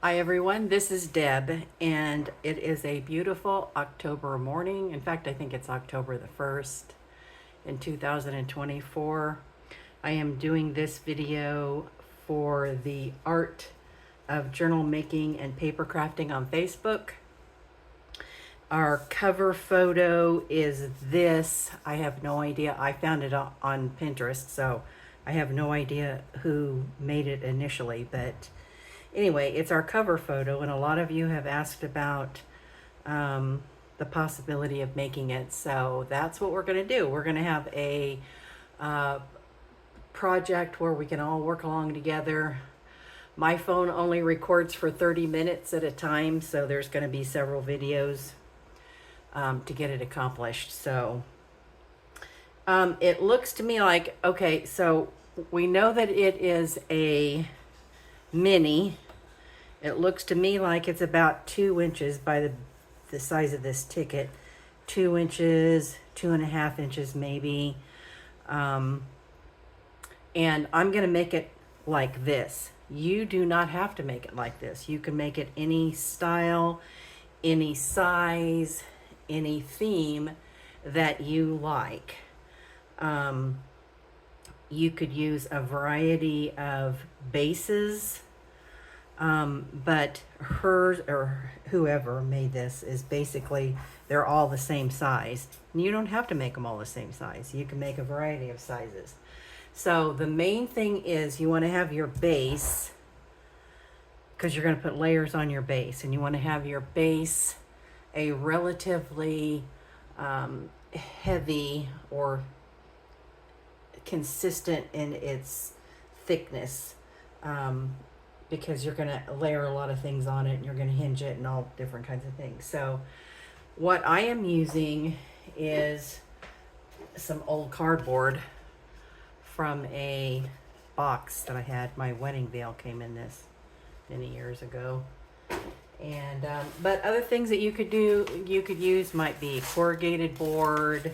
Hi everyone, this is Deb, and it is a beautiful October morning. In fact, I think it's October the 1st in 2024. I am doing this video for the art of journal making and paper crafting on Facebook. Our cover photo is this. I have no idea. I found it on Pinterest, so I have no idea who made it initially, but anyway, it's our cover photo, and a lot of you have asked about the possibility of making it. So that's what we're going to do. We're going to have a project where we can all work along together. My phone only records for 30 minutes at a time, so there's going to be several videos to get it accomplished. So it looks to me like, okay, so we know that it is a mini. It looks to me like it's about 2 inches by the size of this ticket. 2 inches, 2.5 inches maybe. And I'm going to make it like this. You do not have to make it like this. You can make it any style, any size, any theme that you like. You could use a variety of bases. But hers or whoever made this is basically, they're all the same size. And you don't have to make them all the same size. You can make a variety of sizes. So the main thing is you want to have your base, because you're going to put layers on your base, and you want to have your base a relatively heavy or consistent in its thickness. Because you're going to layer a lot of things on it, and you're going to hinge it and all different kinds of things. So what I am using is some old cardboard from a box that I had. My wedding veil came in this many years ago. And but other things that you could use might be corrugated board,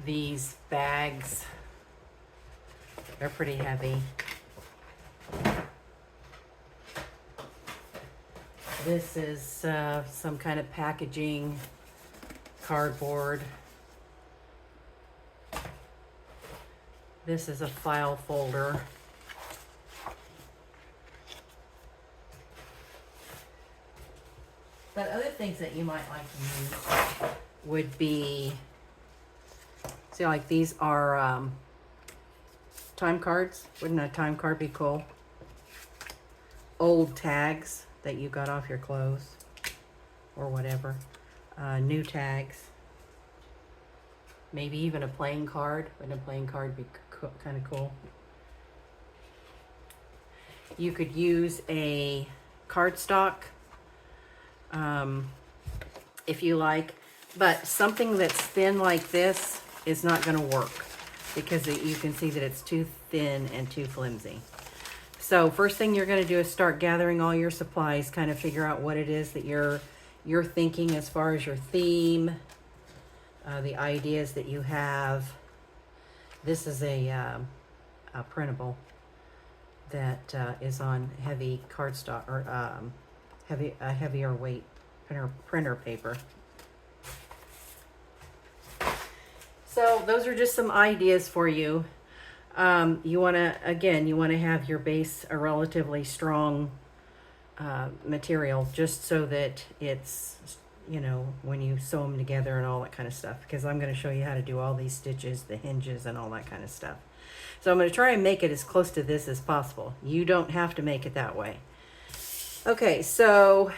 these bags. They're pretty heavy. This is some kind of packaging cardboard. This is a file folder. But other things that you might like to use would be, see, like these are time cards. Wouldn't a time card be cool? Old tags that you got off your clothes or whatever. New tags. Maybe even a playing card. Wouldn't a playing card be kind of cool? You could use a cardstock if you like, but something that's thin like this is not going to work, because you can see that it's too thin and too flimsy. So first thing you're going to do is start gathering all your supplies, kind of figure out what it is that you're thinking as far as your theme, the ideas that you have. This is a printable that is on heavy cardstock, or heavier weight printer paper. So those are just some ideas for you. You want to have your base a relatively strong material, just so that it's, when you sew them together and all that kind of stuff, because I'm going to show you how to do all these stitches, the hinges and all that kind of stuff. So I'm going to try and make it as close to this as possible. You don't have to make it that way. Okay, so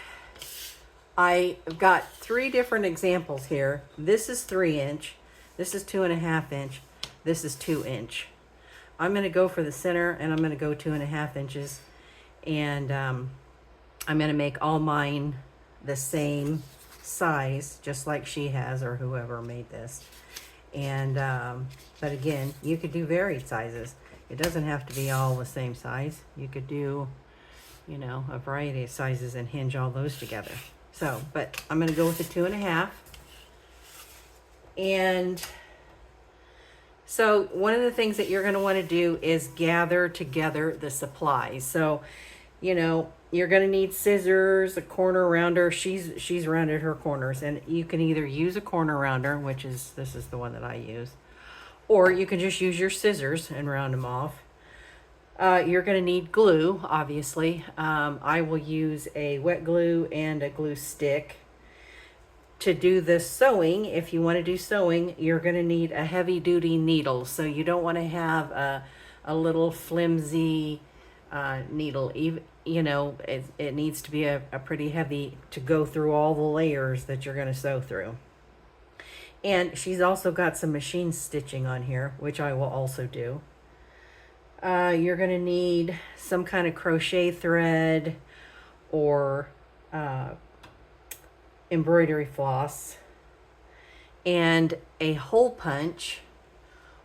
I've got 3 different examples here. This is 3 inch. This is 2.5 inch. This is 2 inch. I'm going to go for the center, and I'm going to go 2.5 inches. And I'm going to make all mine the same size, just like she has, or whoever made this. And but again, you could do varied sizes. It doesn't have to be all the same size. You could do, a variety of sizes and hinge all those together. So, but I'm going to go with the 2.5. And So one of the things that you're going to want to do is gather together the supplies. So, you know, you're going to need scissors, a corner rounder. She's rounded her corners, and you can either use a corner rounder, which is, this is the one that I use, or you can just use your scissors and round them off. You're going to need glue, obviously. I will use a wet glue and a glue stick. To do the sewing, if you want to do sewing, you're going to need a heavy duty needle. So you don't want to have a little flimsy needle. Even, you know, it needs to be a pretty heavy to go through all the layers that you're going to sew through. And she's also got some machine stitching on here, which I will also do. You're going to need some kind of crochet thread or embroidery floss and a hole punch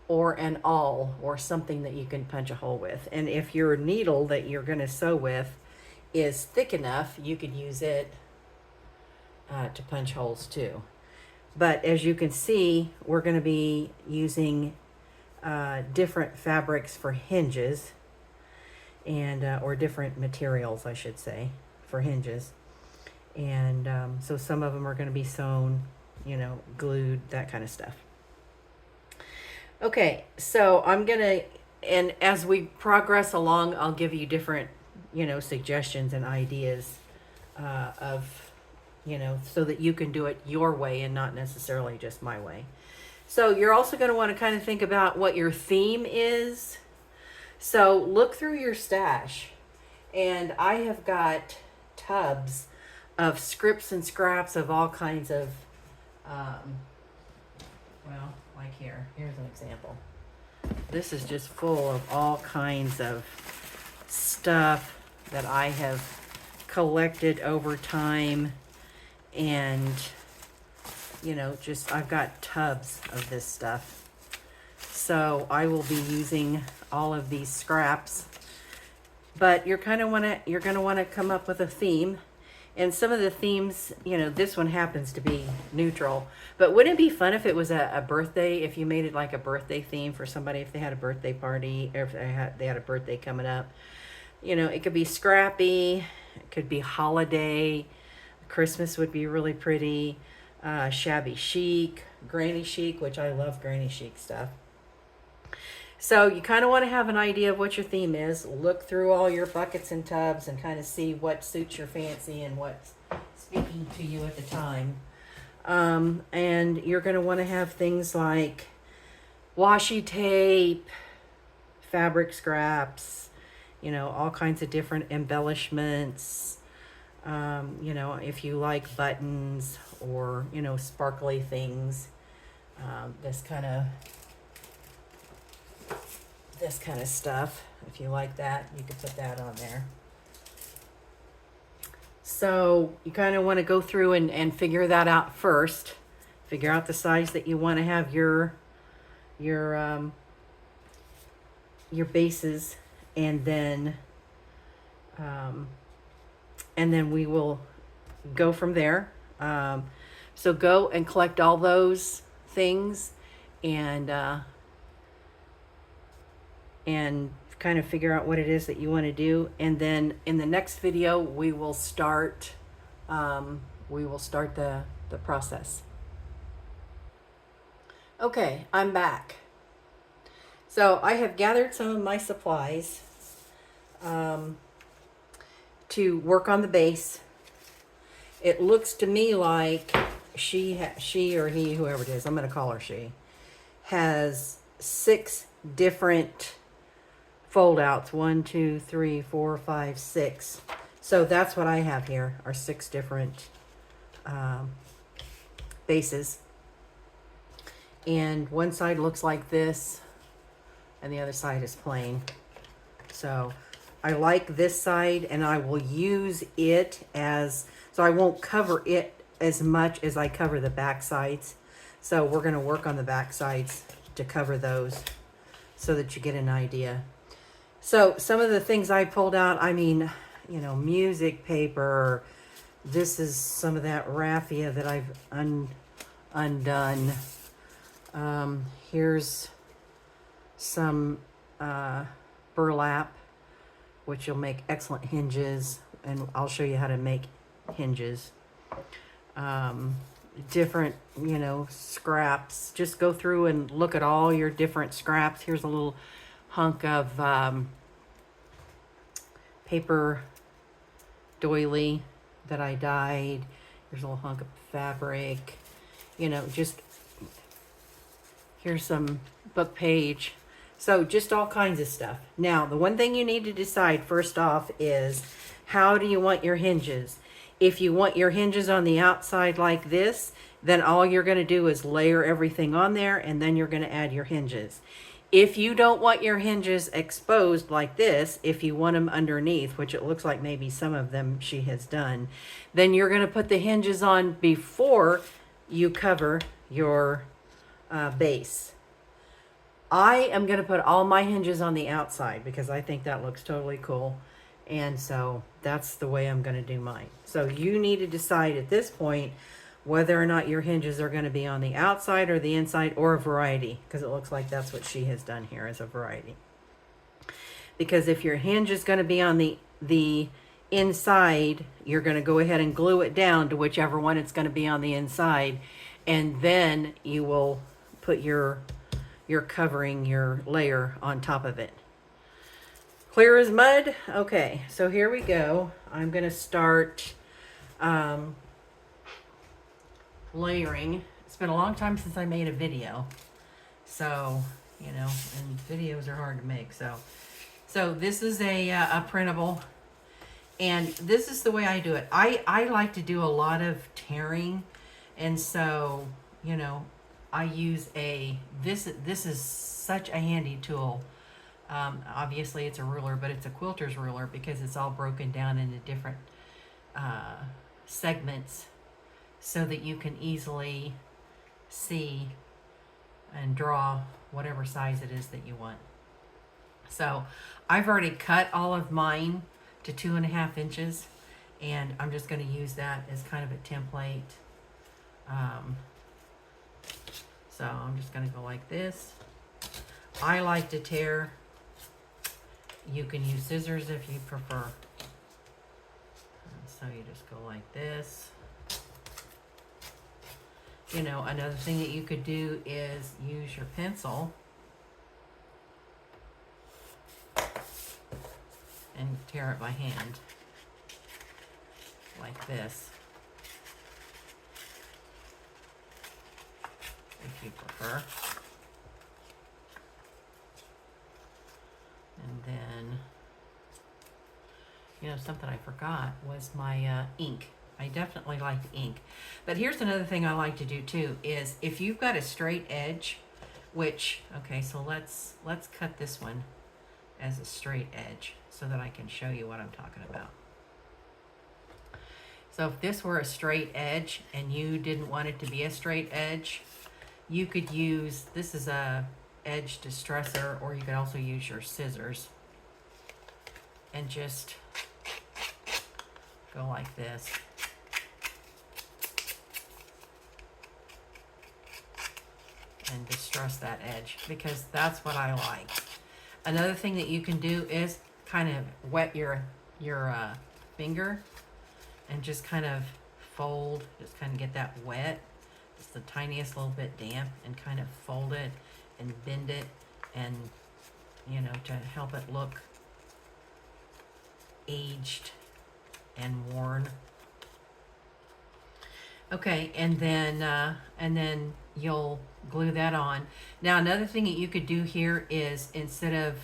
or an awl or something that you can punch a hole with. And if your needle that you're going to sew with is thick enough, you could use it to punch holes too. But as you can see, we're going to be using different fabrics for hinges and or different materials, I should say, for hinges. And so some of them are going to be sewn, you know, glued, that kind of stuff. Okay, so I'm going to, and as we progress along, I'll give you different, you know, suggestions and ideas of, you know, so that you can do it your way and not necessarily just my way. So you're also going to want to kind of think about what your theme is. So look through your stash, and I have got tubs of scripts and scraps of all kinds of, well, like here's an example. This is just full of all kinds of stuff that I have collected over time, and, you know, just, I've got tubs of this stuff. So I will be using all of these scraps, but you're going to want to come up with a theme. And some of the themes, you know, this one happens to be neutral, but wouldn't it be fun if it was a birthday, if you made it like a birthday theme for somebody, if they had a birthday party, or if they had a birthday coming up. You know, it could be scrappy, it could be holiday, Christmas would be really pretty, shabby chic, granny chic, which I love granny chic stuff. So you kind of want to have an idea of what your theme is. Look through all your buckets and tubs and kind of see what suits your fancy and what's speaking to you at the time. And you're going to want to have things like washi tape, fabric scraps, you know, all kinds of different embellishments. You know, if you like buttons or, you know, sparkly things, this kind of stuff. If you like that, you could put that on there. So you kind of want to go through and figure that out first. Figure out the size that you want to have your bases, and then we will go from there. So go and collect all those things, and kind of figure out what it is that you want to do. And then in the next video, we will start the process. Okay, I'm back. So I have gathered some of my supplies to work on the base. It looks to me like she or he, whoever it is, I'm going to call her she, has 6 different fold outs. 1, 2, 3, 4, 5, 6. So that's what I have here, are 6 different bases. And one side looks like this, and the other side is plain. So I like this side, and I will use it as, so I won't cover it as much as I cover the back sides. So we're going to work on the back sides to cover those so that you get an idea. So some of the things I pulled out, I mean, you know, music paper. This is some of that raffia that I've undone. Here's some burlap, which will make excellent hinges, and I'll show you how to make hinges. Different, you know, scraps. Just go through and look at all your different scraps. Here's a little hunk of paper doily that I dyed. Here's a little hunk of fabric. You know, just here's some book page. So just all kinds of stuff. Now, the one thing you need to decide first off is, how do you want your hinges? If you want your hinges on the outside like this, then all you're going to do is layer everything on there, and then you're going to add your hinges. If you don't want your hinges exposed like this, if you want them underneath, which it looks like maybe some of them she has done, then you're going to put the hinges on before you cover your base. I am going to put all my hinges on the outside because I think that looks totally cool. And so that's the way I'm going to do mine. So you need to decide at this point whether or not your hinges are going to be on the outside or the inside, or a variety, because it looks like that's what she has done here, is a variety. Because if your hinge is going to be on the inside, you're going to go ahead and glue it down to whichever one it's going to be on the inside, and then you will put your covering, your layer on top of it. Clear as mud? Okay, so here we go. I'm going to start layering. It's been a long time since I made a video. So, you know, and videos are hard to make. So this is a printable. And this is the way I do it. I like to do a lot of tearing. And so, you know, I use this is such a handy tool. Obviously it's a ruler, but it's a quilter's ruler because it's all broken down into different segments so that you can easily see and draw whatever size it is that you want. So I've already cut all of mine to 2.5 inches, and I'm just going to use that as kind of a template. So I'm just going to go like this. I like to tear. You can use scissors if you prefer. And so you just go like this. You know, another thing that you could do is use your pencil and tear it by hand like this, if you prefer. And then, you know, something I forgot was my ink. I definitely like ink. But here's another thing I like to do too, is if you've got a straight edge, which, okay, so let's cut this one as a straight edge so that I can show you what I'm talking about. So if this were a straight edge and you didn't want it to be a straight edge, you could use, this is a edge distressor, or you could also use your scissors and just go like this. And distress that edge, because that's what I like. Another thing that you can do is kind of wet your finger and just kind of fold, just kind of get that wet, just the tiniest little bit damp, and kind of fold it and bend it, and, you know, to help it look aged and worn. Okay, and then you'll glue that on. Now, another thing that you could do here is, instead of,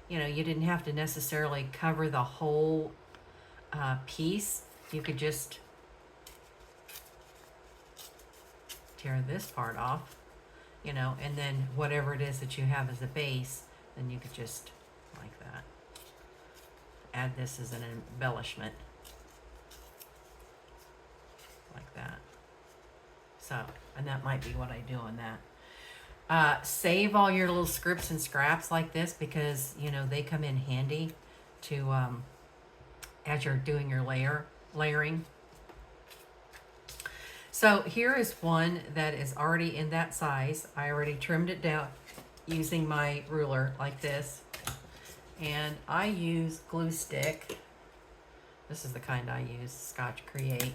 you know, you didn't have to necessarily cover the whole piece. You could just tear this part off, you know, and then whatever it is that you have as a base, then you could just, like that, add this as an embellishment. Like that. So, and that might be what I do on that. Save all your little scripts and scraps like this, because, you know, they come in handy to, as you're doing your layering. So here is one that is already in that size. I already trimmed it down using my ruler like this. And I use glue stick. This is the kind I use, Scotch Create.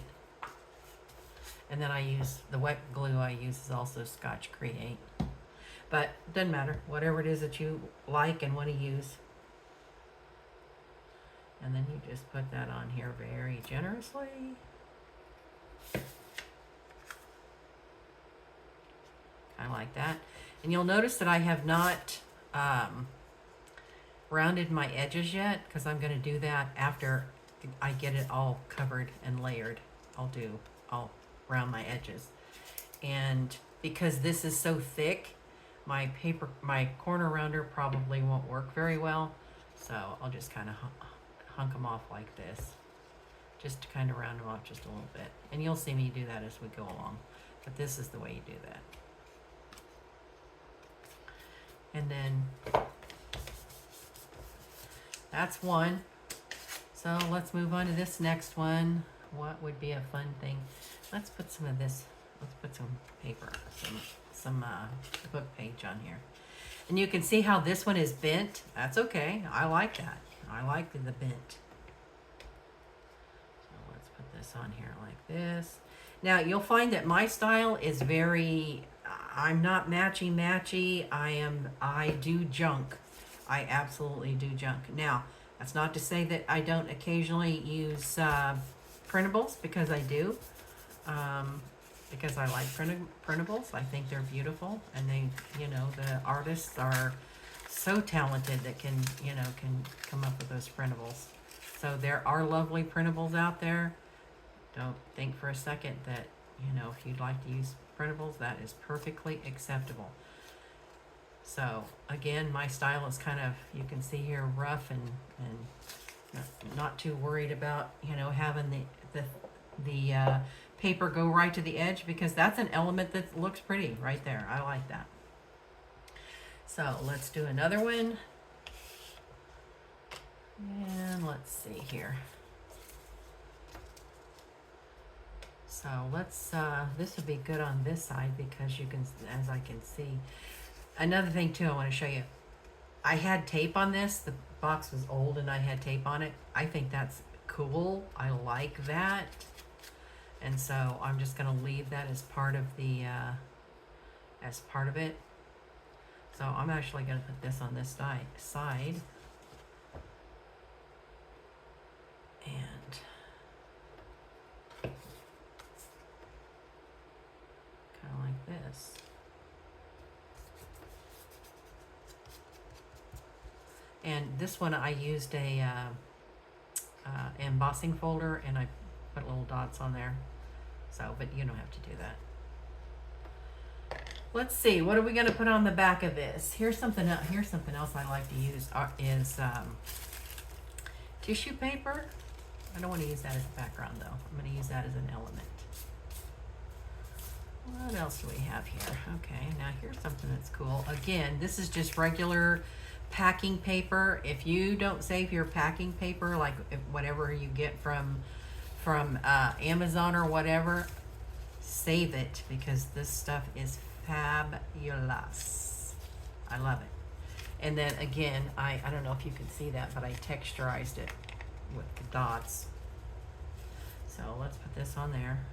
And then I use, the wet glue I use is also Scotch Create. But it doesn't matter, whatever it is that you like and want to use. And then you just put that on here very generously. I like that. And you'll notice that I have not rounded my edges yet, because I'm going to do that after I get it all covered and layered. I'll round my edges. And because this is so thick, my corner rounder probably won't work very well. So I'll just kind of hunk them off like this, just to kind of round them off just a little bit. And you'll see me do that as we go along. But this is the way you do that. And then that's one. So let's move on to this next one. What would be a fun thing? Let's put some of this, let's put some paper, some book page on here. And you can see how this one is bent. That's okay. I like that. I like the bent. So let's put this on here like this. Now you'll find that my style is very, I'm not matchy. I do junk. I absolutely do junk. Now, that's not to say that I don't occasionally use printables, because I do. Because I like printables. I think they're beautiful, and they, the artists are so talented that can come up with those printables. So there are lovely printables out there. Don't think for a second that, if you'd like to use printables, that is perfectly acceptable. So again, my style is kind of, you can see here, rough and not too worried about, having the paper go right to the edge, because that's an element that looks pretty right there. I like that. So let's do another one. And let's see here. So let's, this would be good on this side, because you can, as I can see. Another thing too, I want to show you. I had tape on this. The box was old and I had tape on it. I think that's cool. I like that. And so I'm just going to leave that as part of the, as part of it. So I'm actually going to put this on this side. And kind of like this. And this one I used a embossing folder, and I put little dots on there. So, but you don't have to do that. Let's see, what are we going to put on the back of this? Here's something else I like to use is tissue paper. I don't want to use that as a background though. I'm going to use that as an element. What else do we have here? Okay, now here's something that's cool. Again, this is just regular packing paper. If you don't save your packing paper, like whatever you get from Amazon or whatever, save it, because this stuff is fabulous. I love it. And then again, I don't know if you can see that, but I texturized it with the dots. So let's put this on there.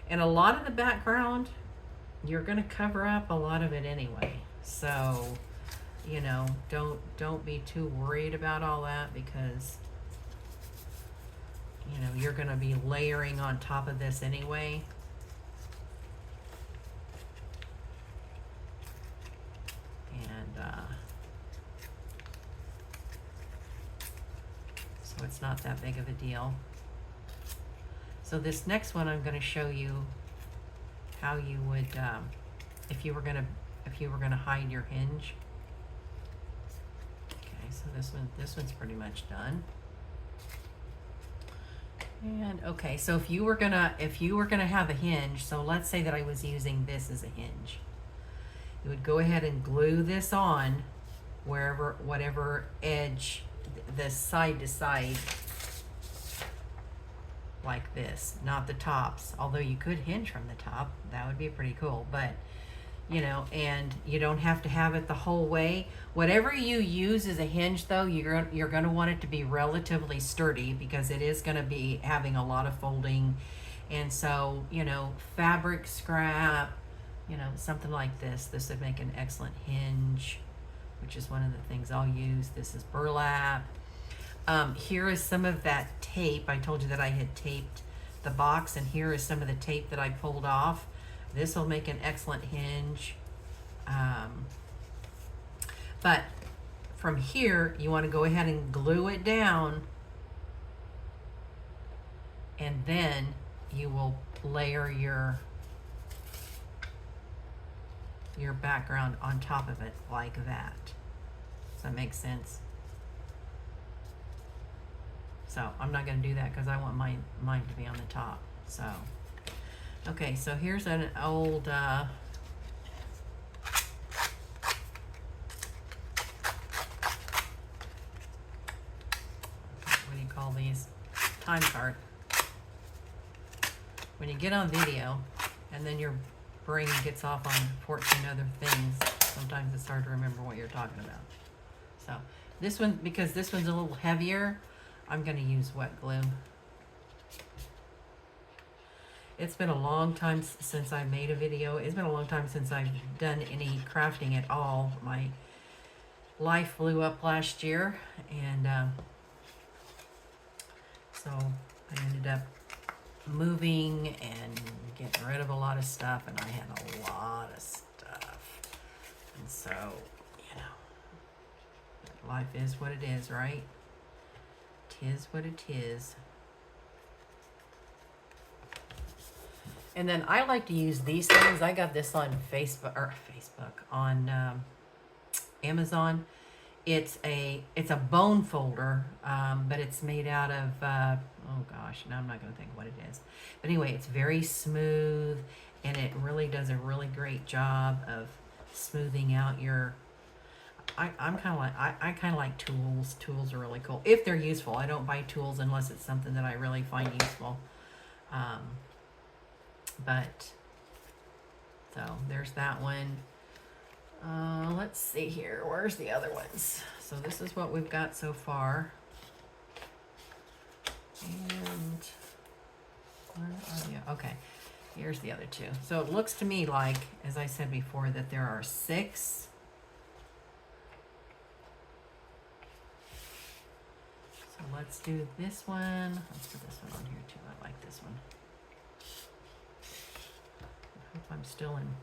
And a lot of the background, you're going to cover up a lot of it anyway. So, don't be too worried about all that, because, you're going to be layering on top of this anyway. And, so it's not that big of a deal. So this next one, I'm going to show you how you would, if you were going to hide your hinge. Okay, so this one's pretty much done. And okay, so if you were gonna have a hinge, so let's say that I was using this as a hinge, you would go ahead and glue this on whatever edge, the side to side, like this, not the tops. Although you could hinge from the top, that would be pretty cool. But you know, and you don't have to have it the whole way. Whatever you use as a hinge, though, you're going to want it to be relatively sturdy because it is going to be having a lot of folding. And so, you know, fabric scrap, you know, something like this. This would make an excellent hinge, which is one of the things I'll use. This is burlap. Here is some of that tape. I told you that I had taped the box, and here is some of the tape that I pulled off. This will make an excellent hinge. But from here, you want to go ahead and glue it down, and then you will layer your background on top of it like that. Does that make sense? So I'm not going to do that because I want mine to be on the top. So, okay, so here's an old what do you call these? Time card. When you get on video and then your brain gets off on 14 other things, sometimes it's hard to remember what you're talking about. So this one, because this one's a little heavier, I'm going to use wet glue. It's been a long time since I made a video. It's been a long time since I've done any crafting at all. My life blew up last year, and so I ended up moving and getting rid of a lot of stuff, and I had a lot of stuff. And so, you know, life is what it is, right? 'Tis what it is. And then I like to use these things. I got this on Facebook, on Amazon. It's a bone folder, but it's made out of oh gosh, now I'm not going to think what it is. But anyway, it's very smooth, and it really does a really great job of smoothing out your. I'm kind of like I kind of like tools. Tools are really cool if they're useful. I don't buy tools unless it's something that I really find useful. But so there's that one. Let's see here. Where's the other ones? So this is what we've got so far. And where are you? Okay, here's the other two. So it looks to me like, as I said before, that there are 6. So let's do this one. Let's put this one on here too. I like this one. I hope I'm still in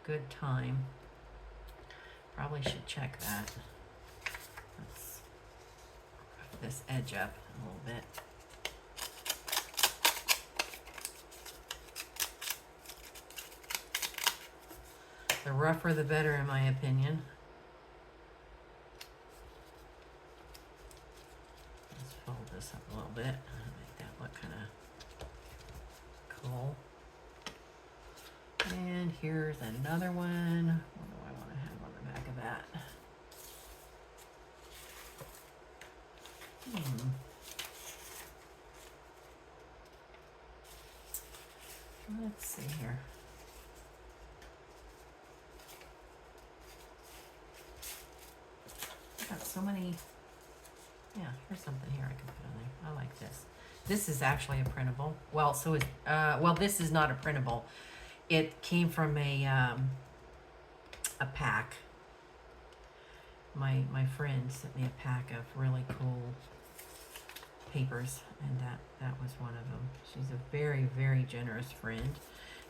good time. Probably should check that. Let's rough this edge up a little bit. The rougher the better, in my opinion. Let's fold this up a little bit. Make that look kind of cool. And here's another one. What do I want to have on the back of that? Let's see here. I've got so many. Yeah, here's something here I can put on there. I like this. This is actually a printable. Well, so it's well, this is not a printable. It came from a pack. My friend sent me a pack of really cool papers, and that was one of them. She's a very, very generous friend,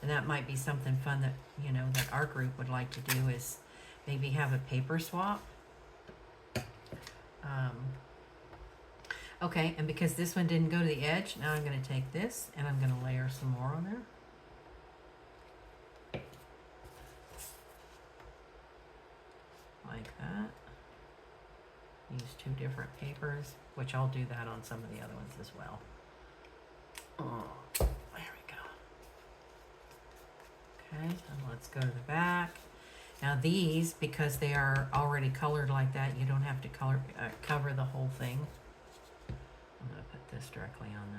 and that might be something fun that, you know, that our group would like to do, is maybe have a paper swap. Okay, and because this one didn't go to the edge, now I'm going to take this and I'm going to layer some more on there. Like that. Use 2 different papers, which I'll do that on some of the other ones as well. Oh, there we go. Okay, and let's go to the back. Now these, because they are already colored like that, you don't have to cover the whole thing. I'm going to put this directly on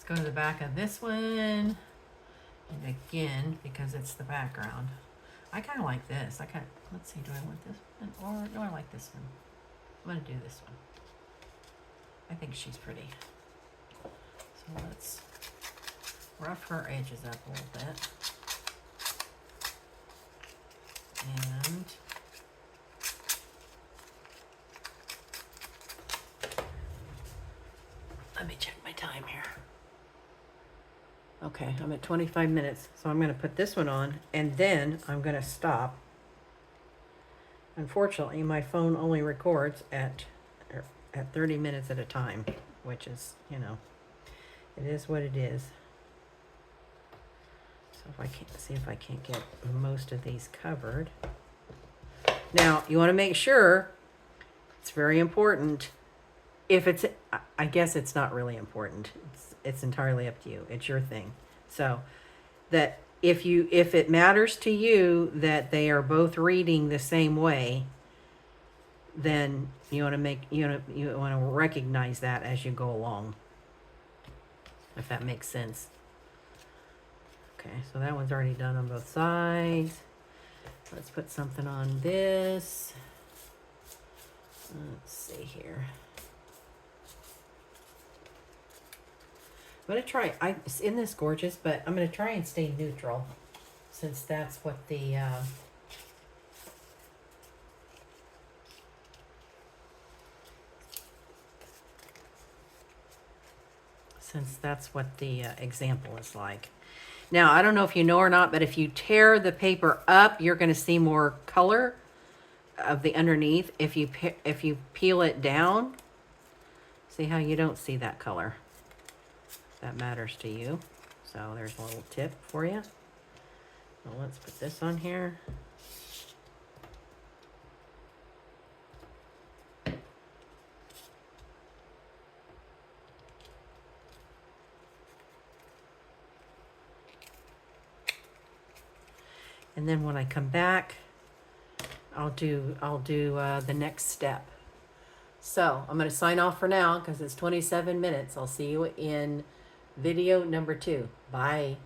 go to the back of this one. And again, because it's the background. I kind of like this. Let's see, do I want this one or do I like this one? I'm going to do this one. I think she's pretty. So let's rough her edges up a little bit. And let me check my time here. Okay, I'm at 25 minutes, so I'm going to put this one on, and then I'm going to stop. Unfortunately, my phone only records at 30 minutes at a time, which is, you know, it is what it is. So if I can't see if I can't get most of these covered. Now, you want to make sure, it's very important. If it's, I guess it's not really important. It's entirely up to you. It's your thing. So that if it matters to you that they are both reading the same way, then you want to recognize that as you go along. If that makes sense. Okay, so that one's already done on both sides. Let's put something on this. Let's see here. I'm going to try, isn't this gorgeous? But I'm going to try and stay neutral, since that's what the, example is like. Now, I don't know if you know or not, but if you tear the paper up, you're going to see more color of the underneath. If you peel it down, see how you don't see that color. That matters to you. So there's a little tip for you. Well, let's put this on here. And then when I come back, I'll do the next step. So I'm going to sign off for now because it's 27 minutes. I'll see you in video number 2. Bye.